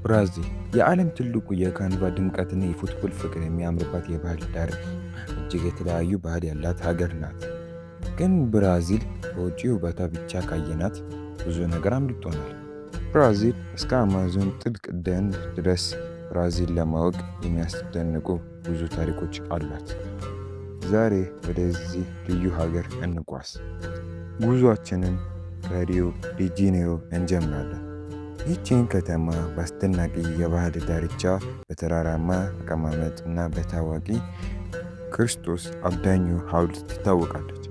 ብራዚል የዓለም ትልቁ የካንቫ ድምቀትና የፉትቦል ፍቅር የሚያምርባት የባህል ዳር እጅግ የተለያዩ ባህል ያላት ሀገር ናት። ግን ብራዚል በውጪ ውበቷ ብቻ ካየናት ብዙ ነገር አምልጦናል። ብራዚል እስከ አማዞን ጥልቅ ደን ድረስ ብራዚል ለማወቅ የሚያስደንቁ ብዙ ታሪኮች አሏት። ዛሬ ወደዚህ ልዩ ሀገር እንጓዝ። ጉዟችንን ከሪዮ ዲ ጄኔሮ እንጀምራለን። ይህችን ከተማ በአስደናቂ የባህል ዳርቻ፣ በተራራማ አቀማመጥ እና በታዋቂ ክርስቶስ አዳኙ ሐውልት ትታወቃለች።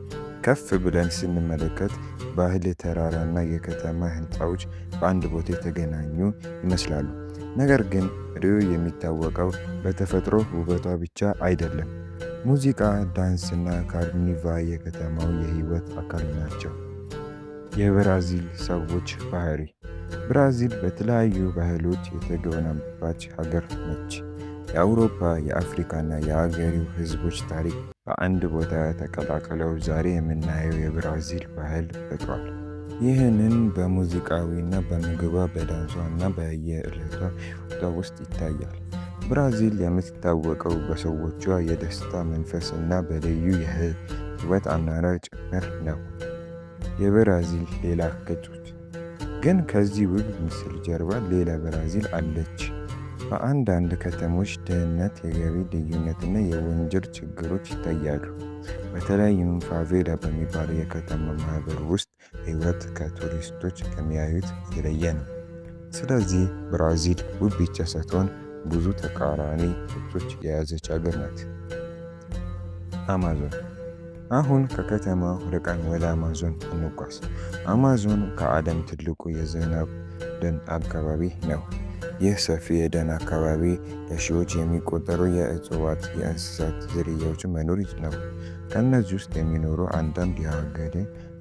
ከፍ ብለን ስንመለከት ባህል፣ ተራራና የከተማ ህንፃዎች በአንድ ቦታ የተገናኙ ይመስላሉ። ነገር ግን ሪዮ የሚታወቀው በተፈጥሮ ውበቷ ብቻ አይደለም። ሙዚቃ፣ ዳንስና ካርኒቫ የከተማው የህይወት አካል ናቸው። የብራዚል ሰዎች ባህሪ። ብራዚል በተለያዩ ባህሎች የተገነባች ሀገር ነች። የአውሮፓ፣ የአፍሪካና የአገሬው ህዝቦች ታሪክ በአንድ ቦታ ተቀላቅለው ዛሬ የምናየው የብራዚል ባህል ፈጥሯል። ይህንን በሙዚቃዊና በምግቧ፣ በዳንሷ እና በየዕለቷ ሕይወቷ ውስጥ ይታያል። ብራዚል የምትታወቀው በሰዎቿ የደስታ መንፈስ እና በልዩ የህይወት አኗኗር ጭምር ነው። የብራዚል ሌላ ገጾች። ግን ከዚህ ውብ ምስል ጀርባ ሌላ ብራዚል አለች። በአንዳንድ ከተሞች ድህነት፣ የገቢ ልዩነትና የወንጀል ችግሮች ይታያሉ። በተለይም ፋቬላ በሚባለው የከተማ ማህበር ውስጥ ህይወት ከቱሪስቶች ከሚያዩት የተለየ ነው። ስለዚህ ብራዚል ውብ ብቻ ሳትሆን ብዙ ተቃራኒ ገጾች የያዘች ሀገር ናት። አማዞን። አሁን ከከተማው ርቀን ወደ አማዞን እንጓዝ። አማዞን ከዓለም ትልቁ የዝናብ ደን አካባቢ ነው። ይህ ሰፊ የደን አካባቢ በሺዎች የሚቆጠሩ የእጽዋት፣ የእንስሳት ዝርያዎች መኖር ነው። ከእነዚህ ውስጥ የሚኖሩ አንዳንድ የሀገሬ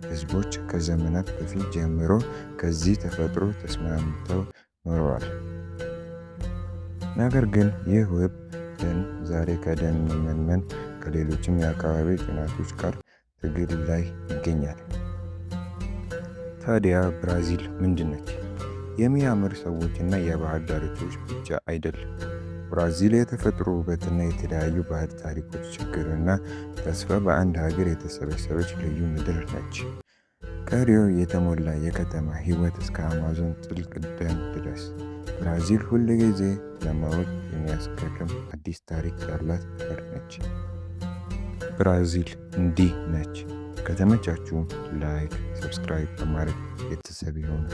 ህዝቦች ከዘመናት በፊት ጀምሮ ከዚህ ተፈጥሮ ተስማምተው ኖረዋል። ነገር ግን ይህ ውብ ደን ዛሬ ከደን መመንመን ከሌሎችም የአካባቢ ጥናቶች ጋር ትግል ላይ ይገኛል። ታዲያ ብራዚል ምንድን ነች? የሚያምር ሰዎችና የባህል ዳርቻዎች ብቻ አይደለም። ብራዚል የተፈጥሮ ውበትና የተለያዩ ባህል ታሪኮች፣ ችግርና ተስፋ በአንድ ሀገር የተሰበሰበች ልዩ ምድር ነች። ከሪዮ የተሞላ የከተማ ህይወት እስከ አማዞን ጥልቅ ደን ድረስ ብራዚል ሁል ጊዜ ለማወቅ የሚያስገርም አዲስ ታሪክ ያላት ሀገር ነች። ብራዚል እንዲህ ነች። ከተመቻችሁ ላይክ፣ ሰብስክራይብ በማድረግ ቤተሰብ ይሁኑ።